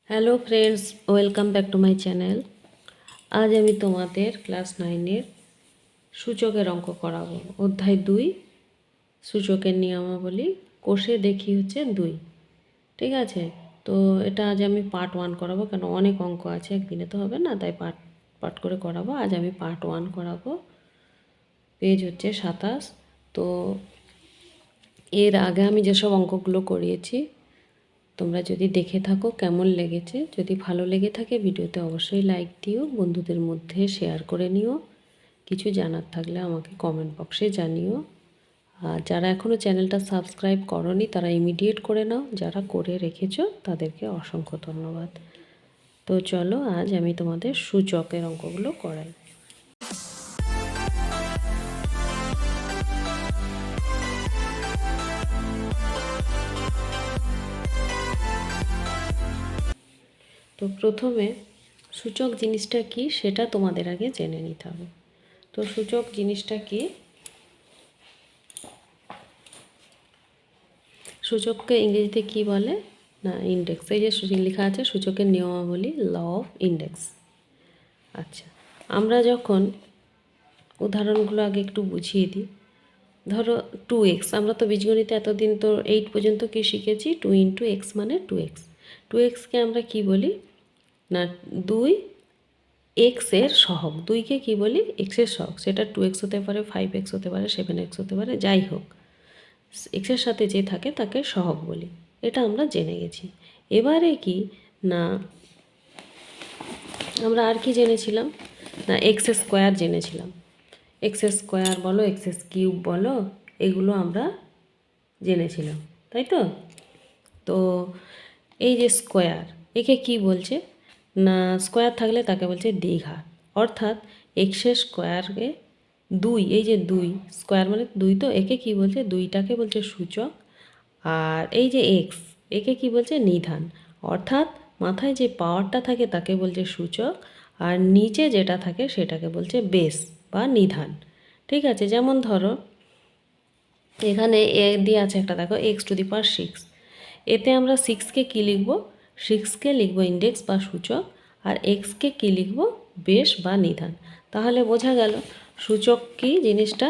Hello friends, welcome back to my channel. আজ আমি তোমাদের ক্লাস 9-এর সূচকের অঙ্ক করাবো। অধ্যায় 2, সূচকের নিয়মাবলী, কোষে দেখি হচ্ছে 2। ঠিক আছে, তো এটা আজ আমি পার্ট 1 করাবো, কেন অনেক অঙ্ক আছে, একদিনে তো হবে না, তাই পার্ট পার্ট করে করাবো। আজ আমি পার্ট 1 করাবো। পেজ হচ্ছে 27। তো এর আগে আমি যেসব অঙ্কগুলো করিয়েছি তোমরা যদি দেখে থাকো কেমন লেগেছে, যদি ভালো লেগে থাকে ভিডিওতে অবশ্যই লাইক দিও, বন্ধুদের মধ্যে শেয়ার করে নিও। কিছু জানার থাকলে আমাকে কমেন্ট বক্সে জানিও। আর যারা এখনও চ্যানেলটা সাবস্ক্রাইব করনি তারা ইমিডিয়েট করে নাও, যারা করে রেখেছো তাদেরকে অসংখ্য ধন্যবাদ। তো চলো আজ আমি তোমাদের সূচকের অঙ্কগুলো করাই। তো প্রথমে সূচক জিনিসটা কি সেটা তোমাদের আগে জেনে নিতে হবে। তো সূচক জিনিসটা কি? সূচককে ইংরেজিতে কি বলে না, ইন্ডেক্স। এই যে লেখা আছে সূচকের নিয়মাবলী, ল অফ ইন্ডেক্স। আচ্ছা, আমরা যখন উদাহরণগুলো আগে একটু বুঝিয়ে দিই। ধরো 2x, আমরা তো বীজগণিতে এতদিন তো 8 পর্যন্ত কি শিখেছি, 2 × x মানে 2x। 2xকে আমরা কি বলি না, 2 x এর সহগ। 2কে কি বলি, x এর সহগ। সেটা 2x হতে পারে, 5x হতে পারে, 7x হতে পারে, যাই হোক এক্সের সাথে যে থাকে তাকে সহগ বলি। এটা আমরা জেনে গেছি। এবারে কি না, আমরা আর কি জেনেছিলাম না, এক্স স্কোয়ার জেনেছিলাম। এক্স স্কোয়ার বলো, এক্স কিউব বলো, এগুলো আমরা জেনেছিলাম, তাই তো। তো এই যে স্কোয়ার, একে কি বলছে না, স্কোয়ার থাকলে তাকে বলছে দ্বিঘাত। অর্থাৎ এক্সের স্কোয়ারকে 2, এই যে 2 স্কোয়ার মানে 2, তো একে কি বলছে, 2টাকে বলছে সূচক। আর এই যে এক্স, একে কি বলছে, নিধান। অর্থাৎ মাথায় যে পাওয়ারটা থাকে তাকে বলছে সূচক, আর নিচে যেটা থাকে সেটাকে বলছে বেস বা নিধান। ঠিক আছে, যেমন ধরো এখানে এ দিয়ে আছে একটা, দেখো x⁶। এতে আমরা 6কে কী লিখব, 6কে লিখব ইন্ডেক্স বা সূচক, আর এক্সকে কী লিখব, বেস বা নিধান। তাহলে বোঝা গেল সূচক কি জিনিসটা।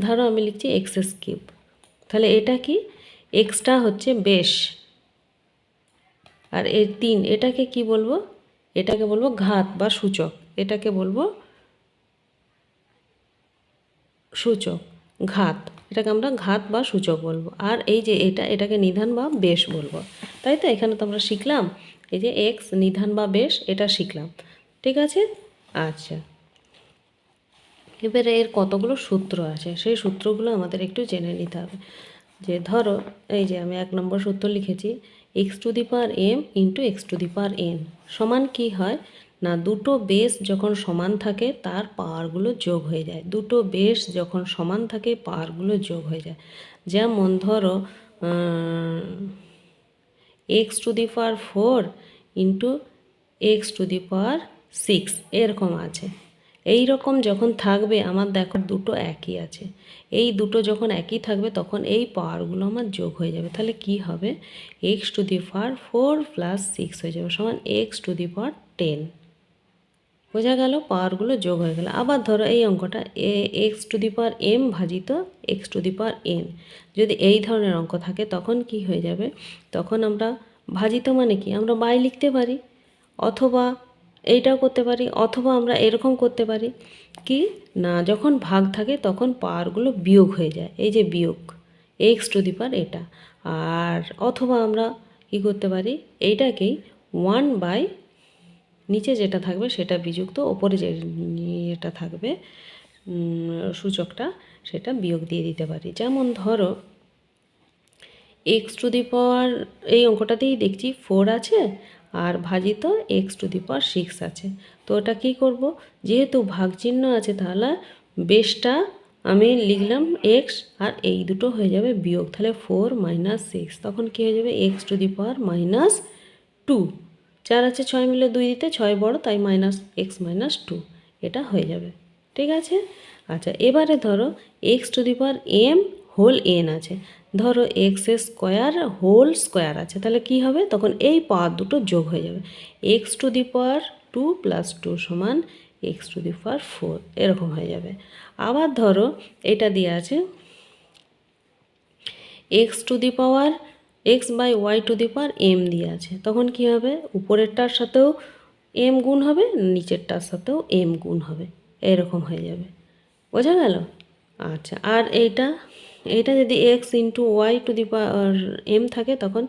ধরো আমি লিখছি x³ তাহলে এটা কি, এক্সটা হচ্ছে বেস, আর এর 3 এটাকে কি বলবো, এটাকে বলবো ঘাত বা সূচক। এটাকে বলবো সূচক, ঘাত, এটাকে আমরা ঘাত বা সূচক বলবো। আর এই যে এটাকে নিধান বা বেশ বলবো, তাই তো। এখানে তো আমরা শিখলাম এই যে এক্স নিধান বা বেশ, এটা শিখলাম। ঠিক আছে, আচ্ছা এবারে এর কতগুলো সূত্র আছে, সেই সূত্রগুলো আমাদের একটু জেনে নিতে হবে। যে ধরো এই যে আমি 1 নম্বর সূত্র লিখেছি, x⁴m × x⁴n সমান কি হয় না, দুটো বেস যখন সমান থাকে তার পাওয়ারগুলো যোগ হয়ে যায়। দুটো বেস যখন সমান থাকে পাওয়ারগুলো যোগ হয়ে যায়। যেমন ধরো x⁴ × x⁶ এরকম আছে। এই রকম যখন থাকবে আমার দেখো দুটো একই আছে, এই দুটো যখন একই থাকবে তখন এই পাওয়ারগুলো আমার যোগ হয়ে যাবে। তাহলে কি হবে, x⁴ 4 + 6 হয়ে যাবে সমান x⁻10। বোঝা গেল, পাওয়ারগুলো যোগ হয়ে গেল। আবার ধরো এই অঙ্কটা x⁴m ভাজিত x⁴n, যদি এই ধরনের অঙ্ক থাকে তখন কি হয়ে যাবে, তখন আমরা ভাজিত মানে কি, আমরা বাই লিখতে পারি, অথবা এইটাও করতে পারি, অথবা আমরা এরকম করতে পারি কি না, যখন ভাগ থাকে তখন পাওয়ারগুলো বিয়োগ হয়ে যায়, এই যে বিয়োগ x⁴ এটা। আর অথবা আমরা কি করতে পারি, এইটাকেই 1/, নিচে যেটা থাকবে সেটা বিযুক্ত, ওপরে যে এটা থাকবে সূচকটা সেটা বিয়োগ দিয়ে দিতে পারি। যেমন ধরো x⁴, এই অঙ্কটাতেই দেখছি 4 আছে আর ভাজিত x⁶ আছে। তো ওটা কী করব, যেহেতু ভাগ চিহ্ন আছে তাহলে বেশটা আমি লিখলাম x, আর এই দুটো হয়ে যাবে বিয়োগ, তাহলে 4 - 6, তখন কী হয়ে যাবে x⁻²। 4 আছে 6 মিলে 2 দিতে 6 বড়, তাই -x-2 এটা হয়ে যাবে। ঠিক আছে, আচ্ছা এবারে ধরো x⁴m হোল n আছে, ধরো এক্স স্কোয়ার হোল স্কোয়ার আছে, তাহলে কি হবে তখন এই পাওয়ার দুটো যোগ হয়ে যাবে, এক্স টু দি পাওয়ার 2 + 2 সমান এক্স টু দি পাওয়ার 4 এরকম হয়ে যাবে। আবার ধরো এটা দিয়ে আছে x to the power x by y to the power m দিয়ে আছে, তখন কি হবে উপরেরটার সাথেও এম গুণ হবে, নিচেরটার সাথেও এম গুণ হবে, এরকম হয়ে যাবে। বোঝা গেল? আচ্ছা, আর এইটা যদি x into y to the power m থাকে, তখন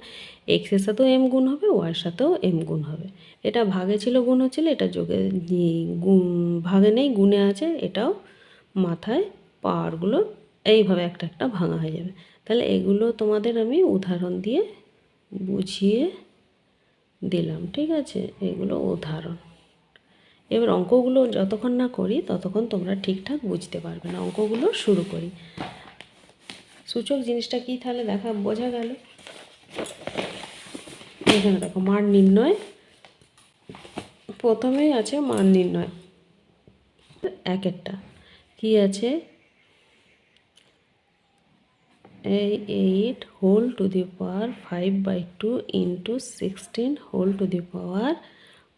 এক্সের সাথেও এম গুণ হবে, ওয়াইয়ের সাথেও এম গুণ হবে। এটা ভাগে ছিল গুণ হচ্ছিল, এটা যোগে ভাগে নেই গুণে আছে, এটাও মাথায় পাওয়ারগুলো এইভাবে একটা একটা ভাঙা হয়ে যাবে। তাহলে এগুলো তোমাদের আমি উদাহরণ দিয়ে বুঝিয়ে দিলাম, ঠিক আছে? এগুলো উদাহরণ। এবার অঙ্কগুলো যতক্ষণ না করি ততক্ষণ তোমরা ঠিকঠাক বুঝতে পারবে না। অঙ্কগুলো শুরু করি। সূচক জিনিসটা কি তাহলে বোঝা গেল? এখানে দেখো মান নির্ণয়, প্রথমেই আছে মান নির্ণয়। এক একটা কি আছে, 8 whole to the power 5/2 into 16 whole to the power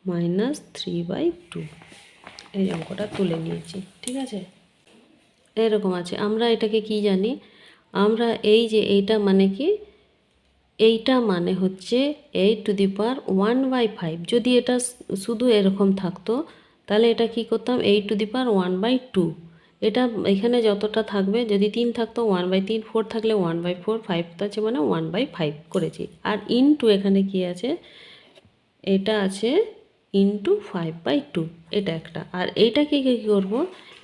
-3/2। এই অঙ্কটা তুলে নিয়েছি, ঠিক আছে? এরকম আছে। আমরা এটাকে কি জানি, আমরা এই যে এইটা মানে কি, এইটা মানে হচ্ছে 8 টু দি পাওয়ার 1/5। যদি এটা শুধু এরকম থাকতো তাহলে এটা কি করতাম, 8 টু দি পাওয়ার 1/2। এটা এখানে যতটা থাকবে, যদি 3 থাকতো 1/3, 4 থাকলে 1/4, 5 তো আছে মানে 1/5 করেছি। আর ইনটু এখানে কি আছে, এটা আছে ইনটু 5/2, এটা একটা। আর এইটাকে কী করবো,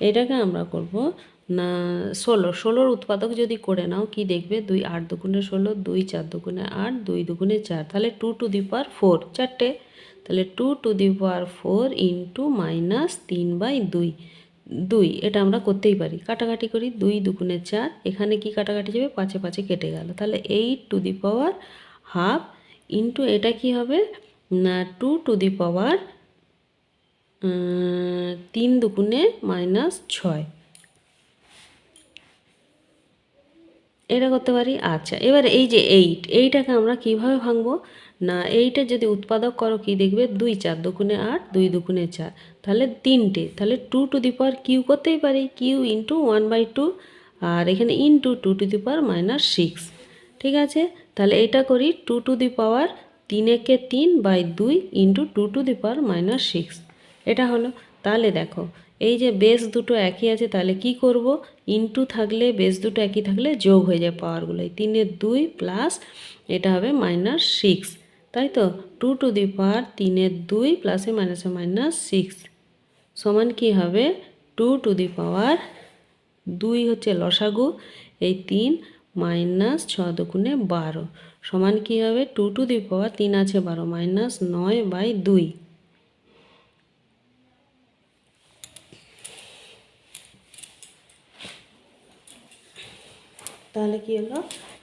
এটাকে আমরা করব না 16 উৎপাদক যদি করে নাও কি দেখবে, 2 8 দুগুণে 16, 2 4 দুগুণে 8, 2 দুগুণে 4, তাহলে 2 টু দি পাওয়ার 4 চারটে, তাহলে 2 টু দি পাওয়ার 4 ইন্টু -3/2। 2 এটা আমরা করতেই পারি, কাটাকাটি করি, 2 দুগুণে 4, এখানে কি কাটাকাটি যাবে, 5 5 কেটে গেল, তাহলে 8 two the power half into এটা কি হবে না 2 টু দি পাওয়ার 3 দুগুণে -6, এটা করতে পারি। আচ্ছা, এবার এই যে এইটাকে আমরা কিভাবে ভাঙবো না, এইটা যদি উৎপাদক করো কি দেখবে, 2 4 দুগুণে 8, 2 দুগুণে 4, তাহলে 3টে, তাহলে 2 টু দি পাওয়ার কিউ করতেই পারি, কিউ ইন্টু 1/2, আর এখানে ইন্টু 2 টু দি পাওয়ার -6, ঠিক আছে? তাহলে এটা করি 2 টু দি পাওয়ার 3 একে 3/2 ইন্টু 2 টু দি পাওয়ার -6, এটা হলো। তাহলে দেখো এই যে বেস দুটো একই আছে, তাহলে কি করব, ইনটু থাকলে বেস দুটো একই থাকলে যোগ হয়ে যায় পাওয়ারগুলো, 3 এর 2 প্লাস এটা হবে -6, তাই তো? 2 টু দি পাওয়ার 3 এর 2 প্লাসে মাইনাসে -6 সমান কি হবে, 2 টু দি পাওয়ার 2 হচ্ছে লসাগু, এই 3 -6 দুগুণে 12 সমান কি হবে, 2 টু দি পাওয়ার 3 আছে 12 -9/2। তাহলে কি হলো,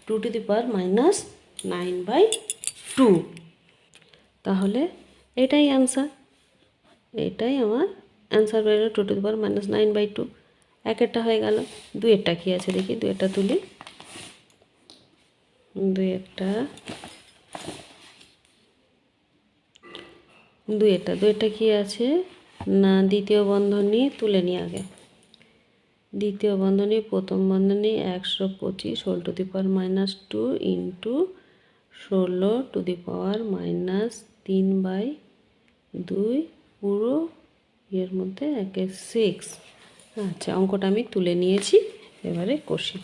2 টু দি পাওয়ার -9/2। তাহলে এটাই অ্যান্সার, এটাই আমার অ্যান্সার বেরোলো, 2 টু দি পাওয়ার -9/2। একটা হয়ে গেল। দুইয়েরটা কী আছে দেখি, দুইয়েরটা তুলি, দুইয়েরটা কী আছে না, দ্বিতীয় বন্ধনী তুলে নিই আগে। দ্বিতীয় বন্ধনী প্রথম বন্ধনী 125 whole to the power -2 into 16 to the power -3/2 পুরো এর মধ্যে 6। আচ্ছা, অঙ্কটা আমি তুলে নিয়েছি, এবারে কষি।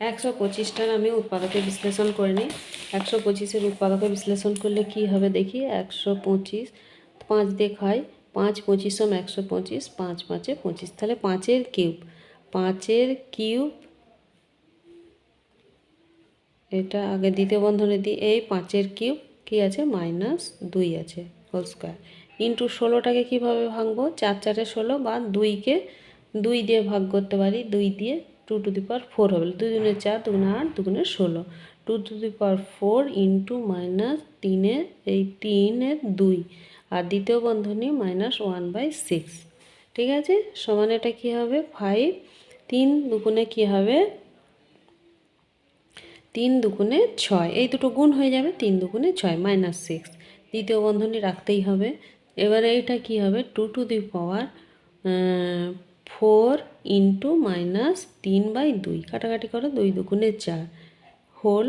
125টার আমি উৎপাদকে বিশ্লেষণ করে নিই। 125-এর উৎপাদকে বিশ্লেষণ করলে কি হবে দেখি, 125 5 দিয়ে খাই, 5 25 = 125, 5 5 25, তাহলে 5-এর কিউব, এটা আগে দ্বিতীয় বন্ধনে দিই, এই 5-এর কিউব কি আছে -2 আছে হোল স্কোয়ার, ইন্টু 16টাকে কীভাবে ভাঙবো, 4 4 16 বা 2কে 2 দিয়ে ভাগ করতে পারি, 2 দিয়ে 2 টু দি পাওয়ার 4 হবে, 2 দুগুণে 4, 2 গুণে 8, 2 গুণে 16, 2 টু দি পাওয়ার 4 ইন্টু -3-এর এই 3-এর 2, আর দ্বিতীয় বন্ধনী -1/6, ঠিক আছে, সমান এটা কী হবে 5, 3 দুগুণে কী হবে 3 দুগুণে 6, এই দুটো গুণ হয়ে যাবে, 3 দুগুণে 6 -6, দ্বিতীয় বন্ধনী রাখতেই হবে। এবারে এইটা কি হবে 2 টু দি পাওয়ার 4 ইন্টু -3/2, কাটাকাটি করো, 2 দুগুণে 4 হোল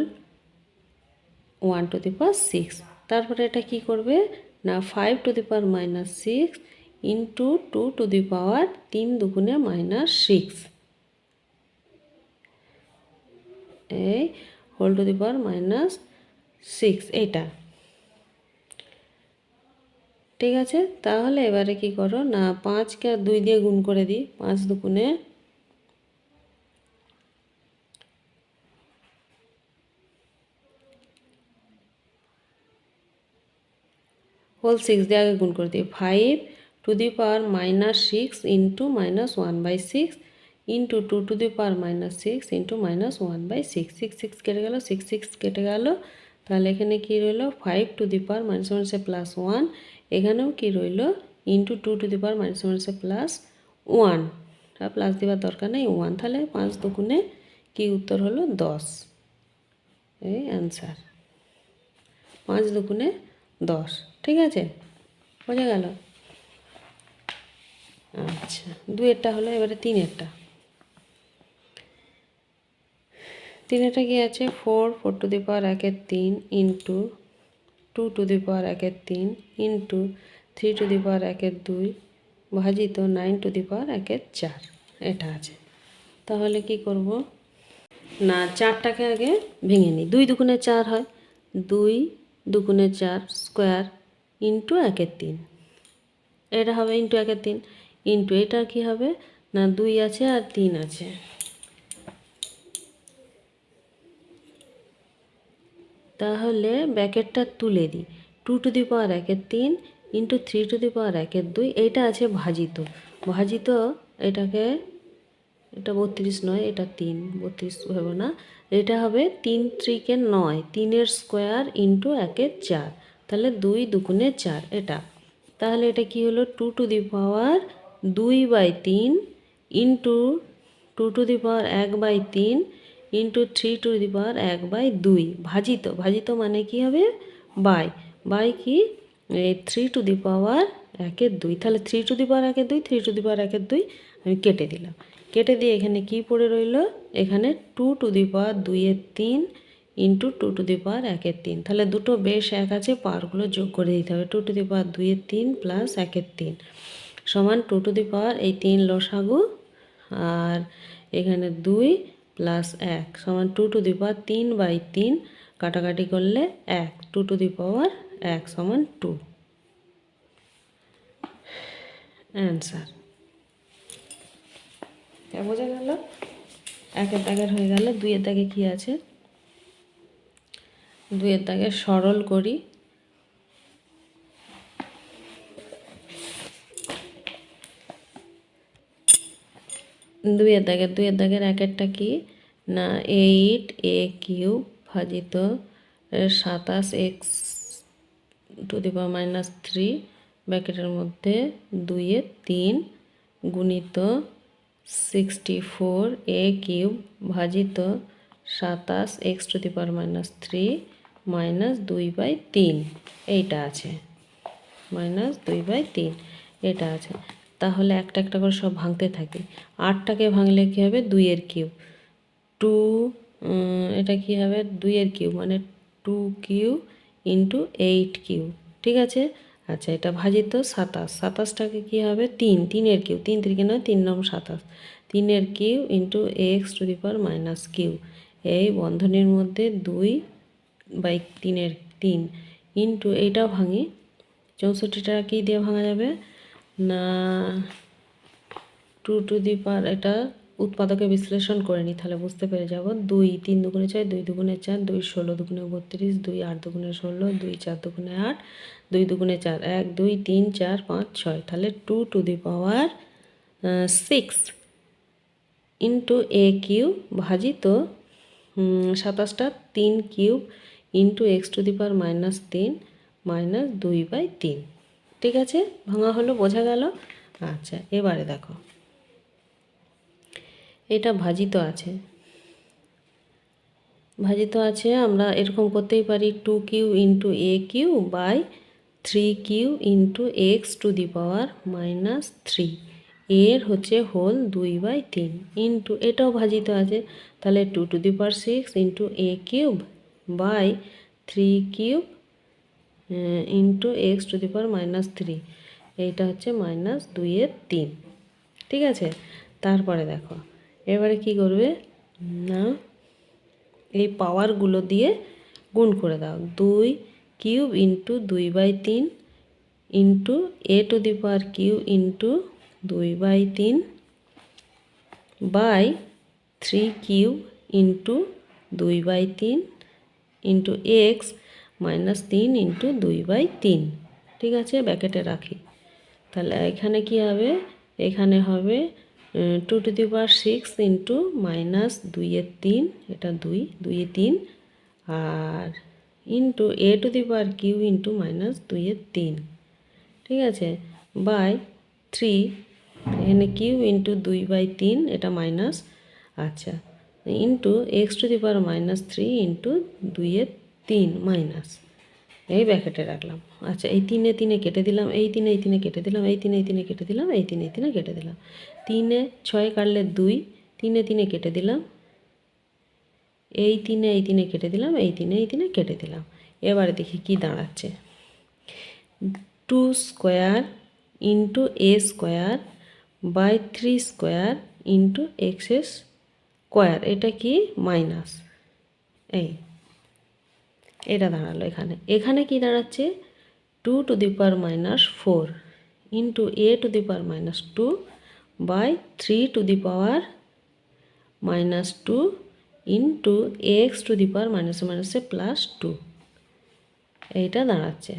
1 টু দি পাওয়ার 6। তারপরে এটা কি করবে না 5 to the power -6 into 2 to the power 3 দুগুণে -6, এই হোল টু দি পাওয়ার -6 এইটা। ঠিক আছে, তাহলে এবারে কি করো না 5কে 2 দিয়ে গুণ করে দিই, 5 দুগুণে হোল 6 দিয়ে আগে গুণ করে দিই, 5 to the power -6 into -1/6 into 2 to the power -6 into -1/6, 6 6 কেটে গেল, 6 6 কেটে গেল, তাহলে এখানে কি রইল 5 টু দি পাওয়ার -1 এখানেও কি রইল ইন্টু 2 টু দি পাওয়ার -1 আর প্লাস দেওয়ার দরকার নেই 1, তাহলে 5 দুগুণে কি উত্তর হলো 10, এই অ্যান্সার 5 দুগুণে 10। ঠিক আছে, বোঝা গেল? আচ্ছা, 2এরটা হলো, এবারে 3এরটা। 3এরটা কি আছে 4 to the power 1/3 into 2 to the power 1/3 into 3 to the power 1/2 ভাজিত 9 টু দি পাওয়ার 1/4, এটা আছে। তাহলে কি করব না 4টাকে আগে ভেঙে নিই, 2 দুগুণে 4 হয়, 2 দুগুণে 4 স্কোয়ার ইন্টু 1/3, এটা হবে ইন্টু 1/3 ইন্টু এটা কি হবে না 2 আছে আর 3 আছে, তাহলে ব্র্যাকেটটা তুলে দিই, 2 to the power 1/3 into 3 to the power 1/2, এইটা আছে ভাজিত, ভাজিত এটাকে, এটা 32 নয়, এটা 3, 32 হবে না, এটা হবে 3 3 9, 3-এর স্কোয়ার ইন্টু 1/4, তাহলে 2 দুগুণে 4 এটা, তাহলে এটা কি হলো 2 to the power 2/3 into 2 to the power 1/3 into 3 to the power 1/2 ভাজিত, ভাজিত মানে কি হবে বাই কি 3 টু দি পাওয়ার 1/2, তাহলে 3 to the power 1/2, 3 to the power 1/2 আমি কেটে দিলাম, কেটে দিয়ে এখানে কি পড়ে রইল, এখানে 2 to the power 2/3 into 2 to the power 1/3, তাহলে দুটো বেশ এক আছে, পাওয়ারগুলো যোগ করে দিতে হবে, 2 টু দি পাওয়ার 2/3 প্লাস 1/3 সমান 2 টু দি পাওয়ার এই 3 লসাগু আর এখানে 2 প্লাস 1 সমান 2 টু দি পাওয়ার 3/3, কাটাকাটি করলে 1, 2 টু দি পাওয়ার 1 সমান 2, অ্যান্সার। বোঝা গেল? 1-এর দাগের হয়ে গেল। 2-এর দাগে কি আছে, 2-এর দাগে সরল করি, দুইয়ের দাগের 1-এরটা কি না 8a³ ভাজিত 27x টু দি পাওয়ার -3 ব্র্যাকেটের মধ্যে 2/3 গুণিত 64a³ ভাজিত 27x টু দি পাওয়ার -3 -2/3, এইটা আছে -2/3, এটা আছে। তাহলে একটা একটা করে সব ভাঙতে থাকি, 8টাকে ভাঙলে কী হবে 2-এর কিউব, 2 এটা কি হবে 2-এর কিউব মানে 2³ ইন্টু 8³ ঠিক আছে। আচ্ছা, এটা ভাজিত 27টাকে কী হবে 3-এর কিউব, 3 3 নয় 3 9 27, 3-এর cube into x to the power -কিউ, এই বন্ধনীর মধ্যে 2/3 ইন্টু এইটাও ভাঙি, 64টা কী দিয়ে ভাঙা যাবে না 2 টু দি পাওয়ার, এটা উৎপাদকে বিশ্লেষণ করে নিই তাহলে বুঝতে পেরে যাব, 2 3 দুগুণে 6, 2 দুগুণে 4, 2 16 দুগুণে 32, 2 8 দুগুণে 16, 2 4 দুগুণে 8, 2 দুগুণে 4, 1 2 3 4 5 6, তাহলে 2 to the power 6 into a³ ভাজিত 27টা 3³ into x to the power -3 -2/3, ঠিক আছে, ভাঙা হলো, বোঝা গেল। আচ্ছা, এবারে দেখো এটা ভাজিত আছে, আমরা এরকম করতেই পারি 2q into a cube by 3q into x⁻³ এর হচ্ছে হোল 2/3 ইন্টু এটাও ভাজিত আছে, তাহলে 2⁶ into a cube by 3³ into x⁻³ এইটা হচ্ছে -2/3। ঠিক আছে, তারপরে দেখো এবারে কি করবে না, এই পাওয়ারগুলো দিয়ে গুণ করে দাও। 2³ into 2/3 into a⁴ into 2/3 by 3³ into 2/3 into x-3 into 2/3। ঠিক আছে, ব্র্যাকেটে রাখি। তাহলে এখানে কি হবে, এখানে হবে 2⁶ ইন্টু -2/3, এটা 2/3 আর ইন্টু a⁴ ইন্টু -2/3। ঠিক আছে, বাই 3 এখানে কিউ ইন্টু 2/3 এটা মাইনাস, আচ্ছা ইন্টু x⁻³ ইন্টু 2/3 মাইনাস, এই ব্র্যাকেটে রাখলাম। আচ্ছা, এই 3 কেটে দিলাম, এই 3 কেটে দিলাম, এই 3 কেটে দিলাম, এই 3 কেটে দিলাম, 3 6 কাটলে 2, 3 কেটে দিলাম, এই 3 কেটে দিলাম, এই 3 কেটে দিলাম। এবারে দেখি কি দাঁড়াচ্ছে, 2² into a² by 3² into x², এটা কি মাইনাস, এটা দাঁড়ালো। এখানে কি দাঁড়াচ্ছে 2⁻⁻4 into a⁻² by 3⁻² into x⁻⁻², এইটা দাঁড়াচ্ছে।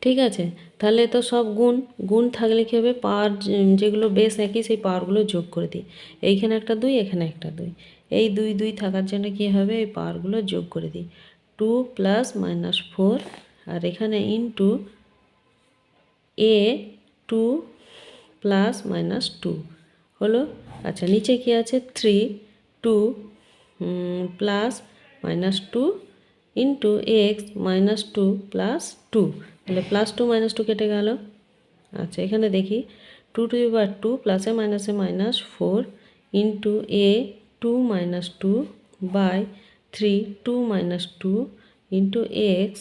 ঠিক আছে, তাহলে তো সব গুণ থাকলে কী হবে, পাওয়ার যেগুলো বেশ একই সেই পাওয়ারগুলো যোগ করে দিই। এইখানে একটা 2, এখানে একটা 2, এই 2 2 থাকার জন্য কী হবে, এই পাওয়ারগুলো যোগ করে দিই। 2 + -4 আর এখানে ইন্টু a 2 + -2 হলো। আচ্ছা, নিচে কি আছে 3 2 + -2 ইন্টু x-2 + 2, তাহলে +2 -2 কেটে গেল। আচ্ছা, এখানে দেখি 2⁴ প্লাসে মাইনাসে -4 into a 2 - 2 by 3 2 - 2 into x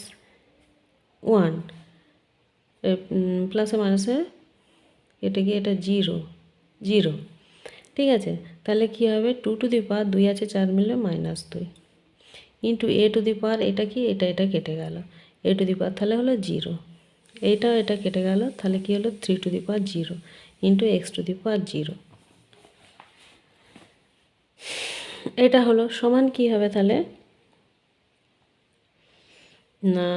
1, প্লাসে মাইনাসে কেটে গিয়ে এটা 0 0। ঠিক আছে, তাহলে কী হবে 2⁴ 2 আছে 4 মিলে -2 ইন্টু a⁴, এটা কি এটা কেটে গেল, a⁴ তাহলে হলো 0, এটা কেটে গেল, তাহলে কি হলো 3⁴ ইন্টু x⁴। এটা হলো সমান কি হবে তাহলে না,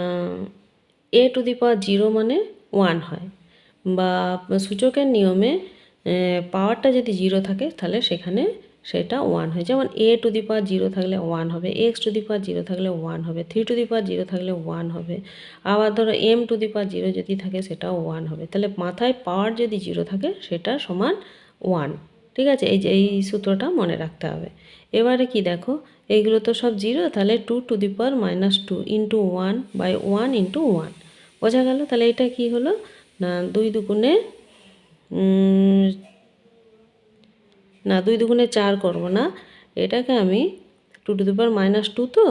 a⁴ মানে 1 হয়, বা সূচকের নিয়মে পাওয়ারটা যদি 0 থাকে তাহলে সেখানে সেটা 1 হয়। যেমন a⁴ থাকলে 1 হবে, x⁴ থাকলে 1 হবে, 3⁴ থাকলে 1 হবে, আবার ধরো m⁴ যদি থাকে সেটাও 1 হবে। তাহলে মাথায় পাওয়ার যদি 0 থাকে সেটা সমান 1। ঠিক আছে, এই সূত্রটা মনে রাখতে হবে। এবারে কি দেখো, এইগুলো তো সব 0, তাহলে 2⁻² ইন্টু 1 বাই 1 ইন্টু 1 বোঝা গেল। তাহলে এটা কি হলো না 2 দুগুণে 4 করব না, এটাকে আমি 2⁻² তো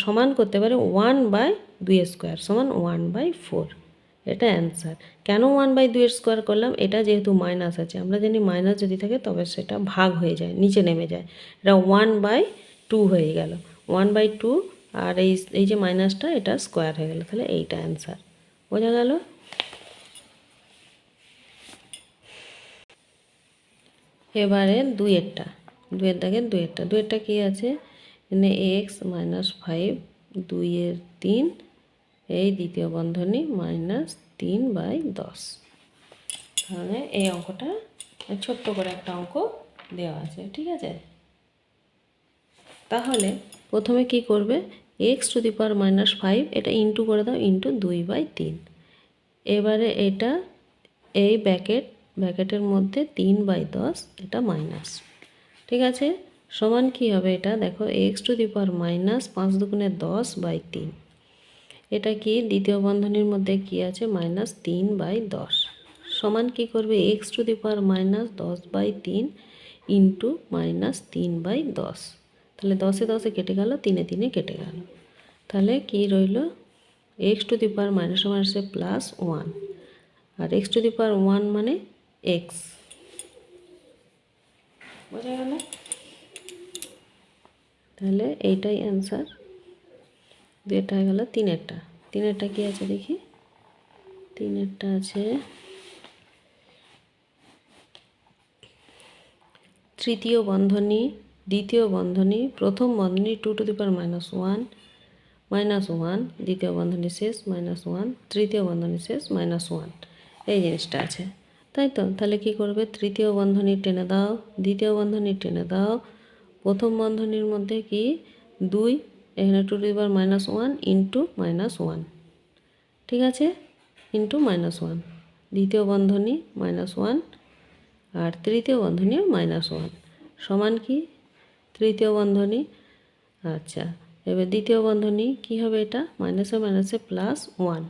সমান করতে পারি 1/2² সমান 1/4, এটা অ্যান্সার। কেন 1/2² করলাম, এটা যেহেতু মাইনাস আছে, আমরা জানি মাইনাস যদি থাকে তবে সেটা ভাগ হয়ে যায়, নিচে নেমে যায়, এটা 1/2 হয়ে গেল, 1/2 আর এই যে মাইনাসটা এটা স্কোয়ার হয়ে গেল, তাহলে এইটা অ্যান্সার। বোঝা গেল। এবারে 2-এরটা, 2-এর দাগের 2-এরটা কী আছে, এখানে x-5 2/3 এই দ্বিতীয় বন্ধনী -3/10। তাহলে এই অঙ্কটা ছোট্ট করে একটা অঙ্ক দেওয়া আছে। ঠিক আছে, তাহলে প্রথমে কি করবে, x⁻⁻5 এটা ইন্টু করে দাও, ইন্টু 2/3, এবারে এটা এই ব্র্যাকেটের মধ্যে 3/10 এটা মাইনাস, ঠিক আছে, সমান কি হবে এটা দেখো x⁻, 5 দুগুণে 10/3, এটা কি দ্বিতীয় বন্ধনীর মধ্যে কি আছে -3/10, সমান কি করবে x⁻−10/3 ইন্টু -3/10, তাহলে 10 এ 10 কেটে গেল, 3 এ 3 কেটে গেল, তাহলে কি রইল x⁻ +1 আর x⁻1 মানে x, বোঝা গেল? তাহলে এইটাই অ্যান্সার। এটা হয়ে গেল তিনেরটা কি আছে দেখি, তিনেরটা আছে তৃতীয় বন্ধনী, দ্বিতীয় বন্ধনী, প্রথম বন্ধনী 2⁻−1 -1, দ্বিতীয় বন্ধনী শেষ -1, তৃতীয় বন্ধনী শেষ -1, এই জিনিসটা আছে, তাই তো? তাহলে কি করবে, তৃতীয় বন্ধনী টেনে দাও, দ্বিতীয় বন্ধনী টেনে দাও, প্রথম বন্ধনীর মধ্যে কি 2, এখানে 2⁻−1 ইন্টু -1, ঠিক আছে, ইন্টু -1, দ্বিতীয় বন্ধনী -1 আর তৃতীয় বন্ধনীও -1, সমান কি তৃতীয় বন্ধনী, আচ্ছা এবার দ্বিতীয় বন্ধনী কি হবে, এটা মাইনাসে মাইনাসে +1,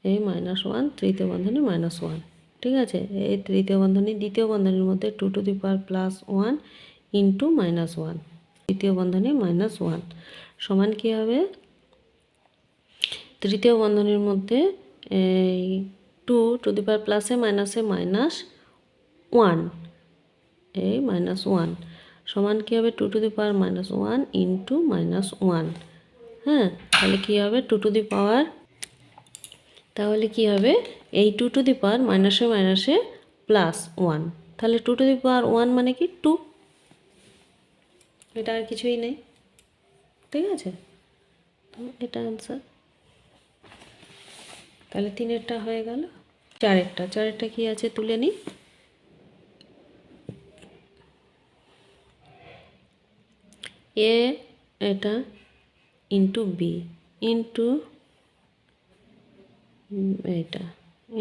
এই -1, তৃতীয় বন্ধনী -1, ঠিক আছে, এই তৃতীয় বন্ধনী দ্বিতীয় বন্ধনীর মধ্যে 2⁻+1 ইন্টু -1, তৃতীয় বন্ধনী -1, সমান কি হবে তৃতীয় বন্ধনীর মধ্যে এই 2 প্লাসে মাইনাসে -1, এই -1, সমান কী হবে 2⁻−1 ইন্টু -1, হ্যাঁ, তাহলে কী হবে তাহলে কী হবে এই 2⁻, মাইনাসে মাইনাসে +1, তাহলে 2⁻1 মানে কি 2, এটা আর কিছুই নেই, ঠিক আছে, তো এটা আনসার। তাহলে তিনেরটা হয়ে গেল, চারেরটা কি আছে তুলে নিই, এ এটা ইন্টু বি ইন্টু এটা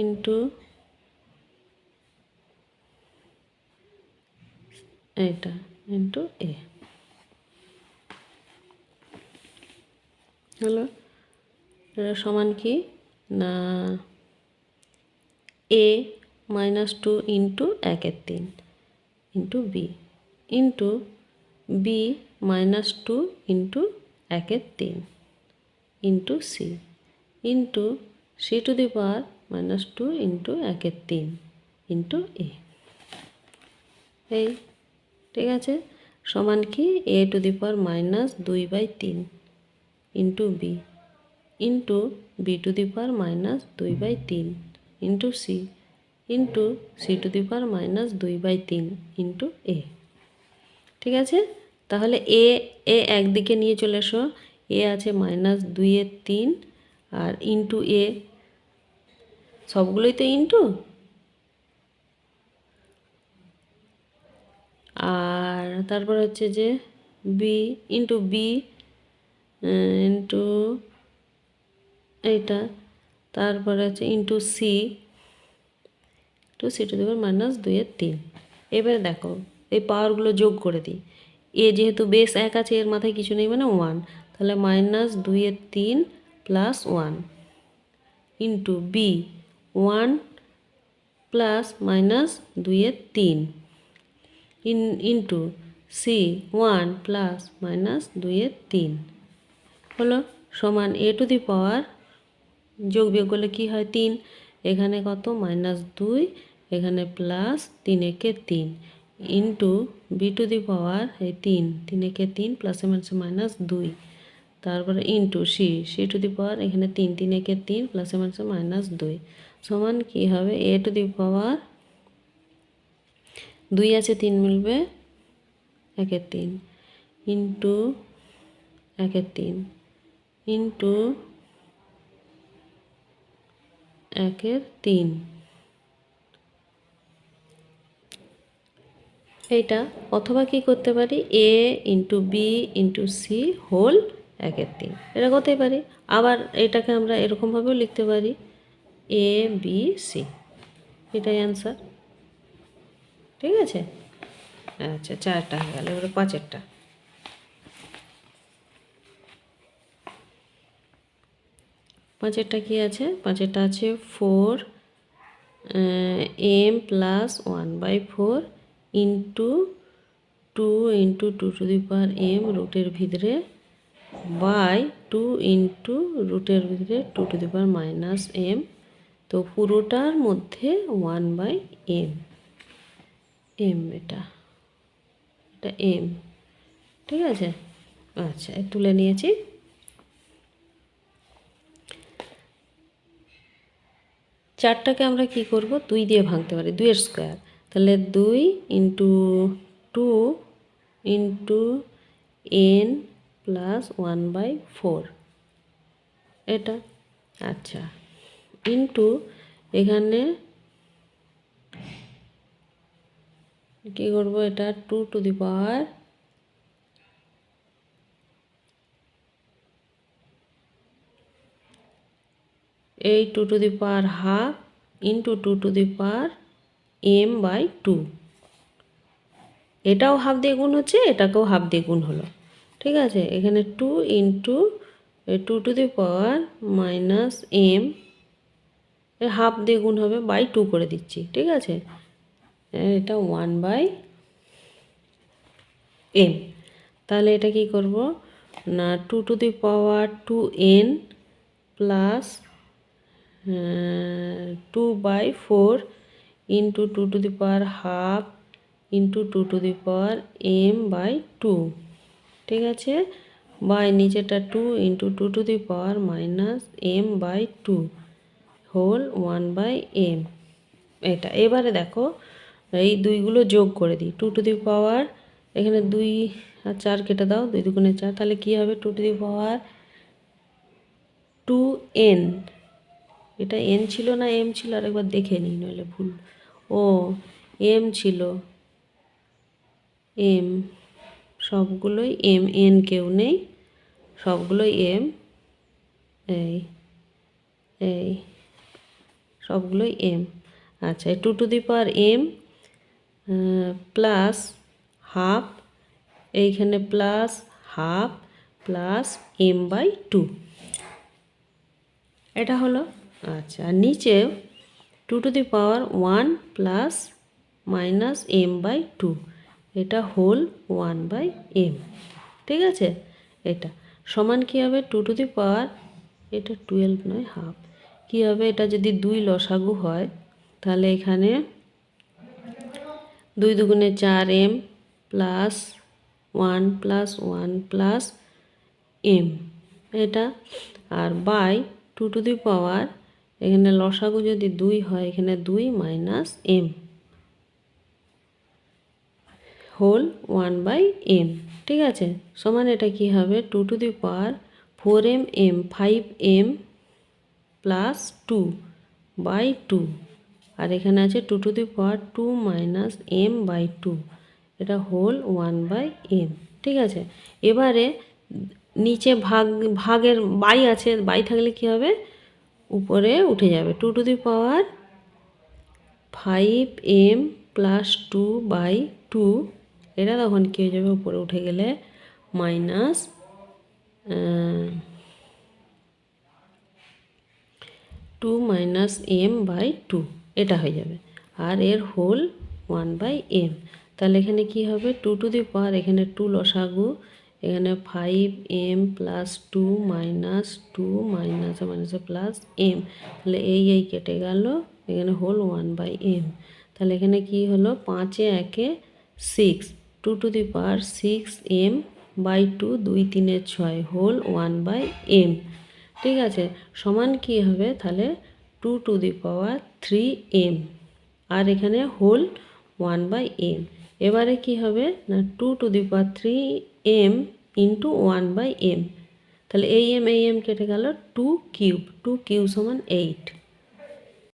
ইন্টু এটা ইন্টু এ হলো, এটা সমান কি না a-2 into 1/3 into B into b-2 into 1/3 into C into c⁻² into 1/3 into A, এই ঠিক আছে, সমান কি a⁻−2/3 into B into b⁻−2/3 into C into c⁻−2/3 into A, ঠিক আছে, তাহলে এ একদিকে নিয়ে চলে এসো, এ আছে -2/3 আর ইন্টু এ, সবগুলোই তো ইন্টু, আর তারপর হচ্ছে যে বি ইন্টু এইটা, তারপরে আছে ইন্টু সি c⁻²/3, এবারে দেখো এই পাওয়ারগুলো যোগ করে দিই, এ যেহেতু বেস 1 আছে এর মাথায় কিছু নেই মানে 1, তাহলে -2/3 + 1 into b 1 plus -2/3 into c 1 plus -2/3 হলো, সমান a⁻, যোগ বিয়োগ করলে কী হয় 3, এখানে কত -2, এখানে প্লাস 3 ইন্টু b⁻, এই 3 প্লাসে মাইনাসে -2, তারপরে ইন্টু c⁻, এখানে 3 প্লাসে মাইনাসে -2, সমান কী হবে a⁻, 2 আছে 3 মিলবে 1/3 ইন্টু 1/3 ইন্টু 1/3, এইটা অথবা কি করতে পারি a into B into c whole 1/3, এটা করতেই পারি, আবার এটাকে আমরা এরকমভাবেও লিখতে পারি এ বি সি, এটাই অ্যান্সার। ঠিক আছে, আচ্ছা 4টা হয়ে গেল। এবারে 5এরটা। 5এরটা কি আছে? 5এরটা আছে 4m plus 1/4 into 2 into 2 to the power m রুটের ভিতরে বাই 2 ইন্টু রুটের ভিতরে 2 to the power minus m। তো পুরোটার মধ্যে 1/m, এটা m। ঠিক আছে, আচ্ছা তুলে নিয়েছি। 4টাকে আমরা কি করব? 2 দিয়ে ভাঙতে পারি, 2 এর স্কোয়ার। তাহলে 2 ইন্টু 2 ইন্টু n প্লাস 1/4 এটা। আচ্ছা, ইন্টু এখানে কী করব? এটা 2 টু দি পাওয়ার এই 2 to the power half into 2 to the power m/2। এটাও হাফ দিয়ে গুণ হচ্ছে, এটাকেও হাফ দিয়ে গুণ হলো। ঠিক আছে, এখানে 2 into 2 to the power minus m, half দিয়ে গুণ হবে, বাই 2 করে দিচ্ছি। ঠিক আছে, এটা 1/m। তাহলে এটা কি করব না, 2 to the power 2n plus 2/4 into 2 to the power half into 2 to the power m/2। ঠিক আছে, বাই নিচেটা 2 into 2 to the power minus m/2 whole 1/m এটা। এবারে দেখো এই দুইগুলো যোগ করে দিই। 2 টু দি পাওয়ার এখানে 2 আর 4 কেটে দাও, 2 দুগুণে 4, তাহলে কি হবে? 2 টু দি পাওয়ার 2n, এটা n ছিল না m ছিল? আরেকবার দেখে নিই নইলে ভুল। ও m ছিল, m, সবগুলোই m, n কেউ নেই, সবগুলোই m, এই সবগুলোই m। আচ্ছা, 2 to the power m plus half, এইখানে প্লাস হাফ প্লাস m/2 এটা হলো। আচ্ছা, আর নিচে 2 to the power 1 plus minus m/2 এটা হোল 1/m। ঠিক আছে, এটা সমান কী হবে? 2 টু দি পাওয়ার, এটা 12 নয় হাফ, কী হবে? এটা যদি 2 লসাগু হয় তাহলে এখানে 2 দুগুণে 4m plus 1 plus 1 plus m এটা, আর বাই 2 টু দি পাওয়ার এখানে লসাগু যদি 2 হয়, এখানে 2 মাইনাস m হোল 1/m। ঠিক আছে, সমান এটা কি হবে? 2 to the power 4m 5m plus 2/2, আর এখানে আছে 2 to the power 2 minus m/2 এটা হোল 1/m। ঠিক আছে, এবারে নিচে ভাগের বাই আছে, বাই থাকলে কি হবে? উপরে উঠে যাবে। 2 to the power 5m plus 2/2 এটা তখন কী হয়ে যাবে? উপরে উঠে গেলে মাইনাস 2 মাইনাস m/2 এটা হয়ে যাবে, আর এর হোল 1/m। তাহলে এখানে কি হবে? 2 টু দি পাওয়ার এখানে 2 লসাগু, এখানে 5m প্লাস 2 মাইনাস 2 মাইনাসে মাইনাসে প্লাস m, তাহলে এই কেটে গেল, এখানে হোল 1/m। তাহলে এখানে কি হলো? 5 এ 1 6, 2 to the power 6m/2, 2 3 6 whole 1/m। ঠিক আছে, সমান কি হবে? তাহলে 2 টু দি পাওয়ার 3m, আর এখানে হোল 1/m। এবারে কি হবে না, 2 to the power 3m into 1/m, তাহলে এই m কেটে গেল, 2 কিউব, 2 কিউব সমান 8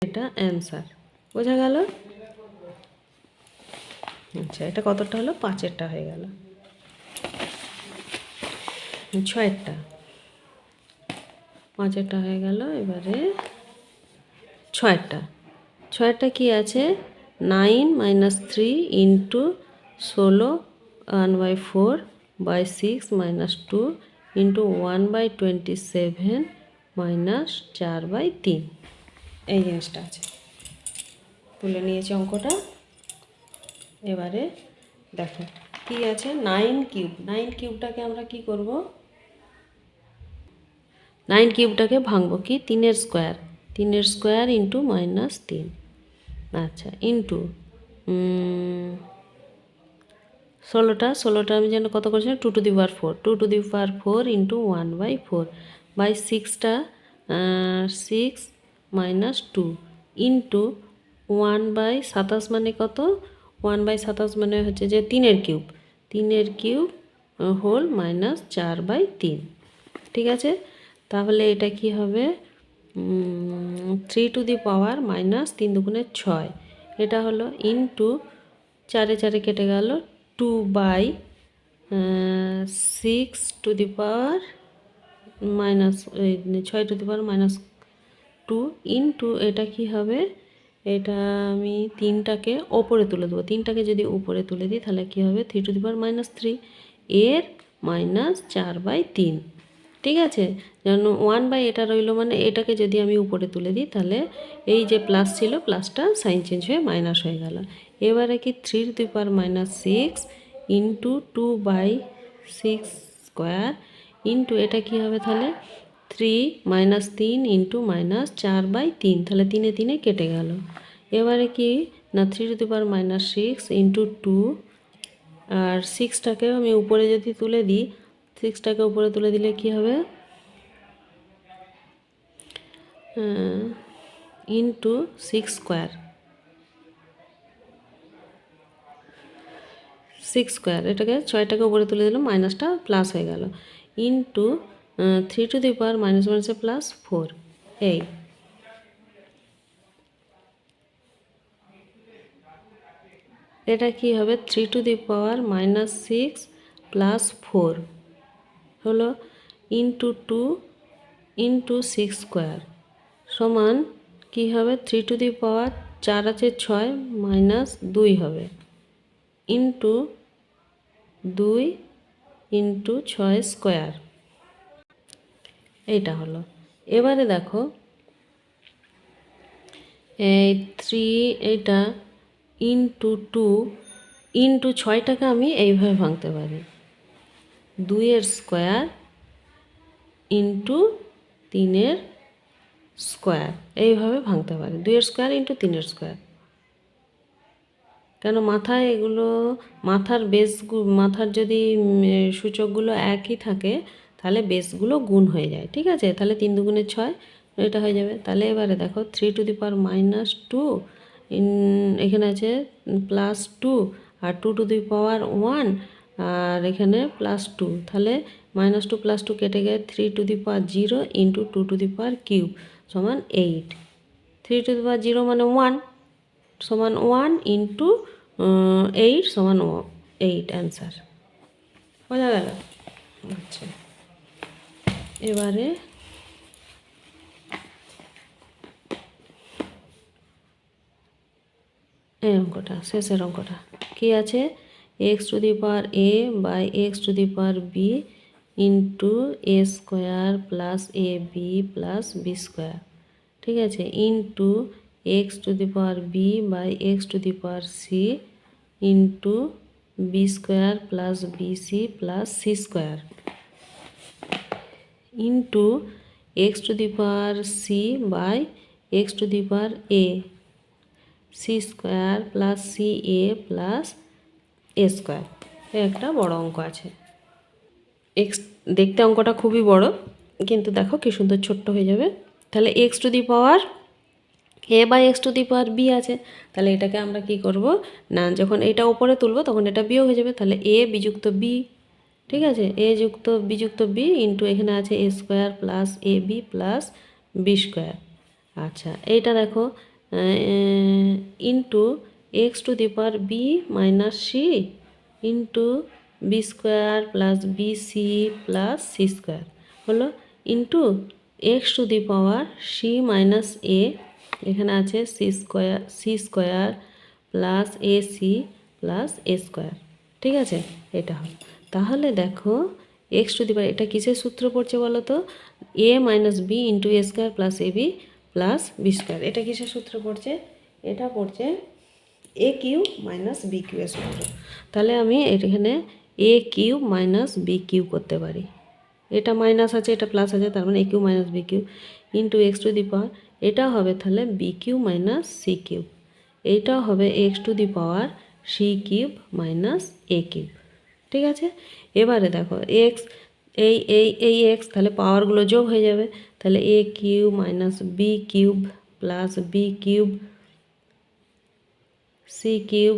এটা অ্যান্সার। বোঝা গেল? আচ্ছা, এটা কতটা হলো? 5এরটা হয়ে গেল। 6এরটা, 5এরটা হয়ে গেল। এবারে ছয়েরটা কি আছে 9 - 3 ইন্টু 16 1/4 বাই 6 - 2 ইন্টু 1/27 -4/3 এই জিনিসটা আছে। তুলে নিয়েছি অঙ্কটা। এবারে দেখো কি আছে 9 কিউব। 9 কিউবটাকে আমরা কি করব, 9 কিউবটাকে ভাঙবো কি 3-এর স্কোয়ার, 3-এর স্কোয়ার ইন্টু -3, আচ্ছা ইন্টু 16টা আমি যেন কত করছিলাম 2^4, 2^4 ইন্টু 1/4 বাই 6টা 6 - 2 ইন্টু 1/27 মানে কত, 1/27 মানে হচ্ছে যে 3-এর কিউব, 3-এর কিউব হোল -4/3। ঠিক আছে, তাহলে এটা কি হবে 3^, -3 দুগুণে 6, এটা হলো ইন্টু 4-এ 4-এ কেটে গেল 2/6^, -6^-2 ইন্টু এটা কি হবে, এটা আমি 3টাকে ওপরে তুলে দেবো। 3টাকে যদি উপরে তুলে দিই তাহলে কি হবে 3^-3 এর -4/3। ঠিক আছে, যেন 1/, এটা রইলো মানে এটাকে যদি আমি উপরে তুলে দিই তাহলে এই যে প্লাস ছিল প্লাসটা সাইন চেঞ্জ হয়ে মাইনাস হয়ে গেল। এবারে কি 3^-6 ইন্টু 2/6 স্কোয়ার ইন্টু এটা কি হবে তাহলে 3 - 3 ইন্টু -4/3, তাহলে 3-এ 3-এ কেটে গেল। এবারে কি না 3^-6 ইন্টু 2, আর 6টাকেও আমি উপরে যদি তুলে দিই, 6টাকে উপরে তুলে দিলে কি হবে ইন্টু 6 স্কোয়ার, 6 স্কোয়ার, এটাকে 6টাকে উপরে তুলে দিলাম মাইনাসটা প্লাস হয়ে গেল ইন্টু 3^-, +4 এই এটা কি হবে 3^-6 +4 হলো ইন্টু 2 ইন্টু 6 স্কোয়ার সমান কি হবে 3^, 4 আছে 6 -2 হবে ইন্টু 2 ইন্টু 6 স্কোয়ার, এইটা হলো। এবারে দেখো এই 3 এটা ইন্টু 2 ইন্টু 6টাকে আমি এইভাবে ভাঙতে পারি 2-এর স্কোয়ার ইন্টু 3-এর স্কোয়ার, এইভাবে ভাঙতে পারি 2-এর স্কোয়ার ইন্টু 3-এর স্কোয়ার। কেন মাথায় এগুলো মাথার মাথার যদি সূচকগুলো একই থাকে তাহলে বেসগুলো গুণ হয়ে যায়। ঠিক আছে, তাহলে 3 দুগুণে 6 এটা হয়ে যাবে। তাহলে এবারে দেখো 3^-2 এখানে আছে +2 আর 2^1 আর এখানে +2, তাহলে -2 +2 কেটে গেলে 3^0 ইন্টু 2^³ সমান 8। 3^0 মানে 1 সমান 1 ইন্টু 8 সমান 8 অ্যান্সার। বোঝা গেল? আচ্ছা, এবারে এই অঙ্কটা, শেষের অঙ্কটা কি আছে x^a/x^b into a² + ab + b², ঠিক আছে, into x^b/x^c into b² + bc + c² into x^c/x^a c² + ca + a², একটা বড় অঙ্ক আছে। দেখতে অঙ্কটা খুবই বড়, কিন্তু দেখো কি সুন্দর ছোট্ট হয়ে যাবে। তাহলে x^a/x^b আছে, তাহলে এটাকে আমরা কি করব না যখন এটা উপরে তুলব তখন এটা বিয়োগ হয়ে যাবে, তাহলে a বিযুক্ত b, ঠিক আছে, a যুক্ত b যুক্ত b ইন্টু এখানে আছে a² + ab + b²। আচ্ছা, এইটা দেখো into x^b - c into b² + bc + c² হলো ইন্টু x^c - a এখানে আছে C square plus AC plus A square, ঠিক আছে, এটা হল। তাহলে দেখো এক্স টু দি পাওয়ার, এটা কিসের সূত্র পড়ছে বলো তো, a minus b into a square plus ab plus b square. এটা কিসের সূত্র পড়ছে, এটা পড়ছে a cube minus b cube এর সূত্র। তাহলে আমি এখানে a cube minus B cube করতে পারি, এটা মাইনাস আছে এটা প্লাস আছে, তার মানে A cube minus B cube into X to the power, এটা হবে তাহলে B cube minus C cube, এইটাও হবে x to the power C cube minus A cube, ঠিক আছে। এবারে দেখো এক্স এই এক্স, তাহলে পাওয়ারগুলো যোগ হয়ে যাবে, তাহলে a cube minus B cube plus b cube c cube,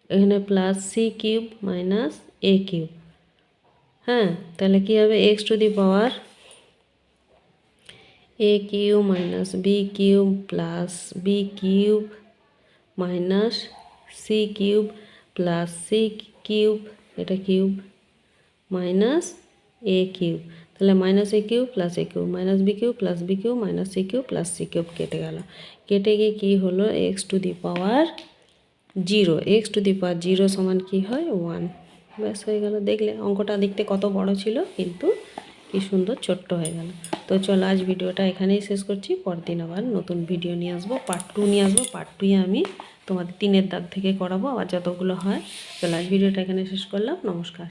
এখানে প্লাস সি কিউব মাইনাস এ কিউব। হ্যাঁ, তাহলে কী হবে x to the power a cube minus B cube plus b cube minus C cube plus c cube, এটা cube minus এ cube, তাহলে minus A cube plus a cube minus B cube plus b cube minus C cube plus c cube কেটে গেল, কেটে গিয়ে কী হলো x to the power 0, x to the power 0 সমান কী হয় 1, ব্যাস হয়ে গেল। দেখলে অঙ্কটা দেখতে কত বড় ছিল, কিন্তু কি সুন্দর ছোট্ট হয়ে গেল। তো চলো আজ ভিডিওটা এখানেই শেষ করছি, পরদিন আবার নতুন ভিডিও নিয়ে আসবো, পার্ট 2 নিয়ে আসবো। পার্ট 2-এ আমি তোমাদের 3-এর দাগ থেকে করাবো আবার যতগুলো হয়। চলো আজ ভিডিওটা এখানে শেষ করলাম, নমস্কার।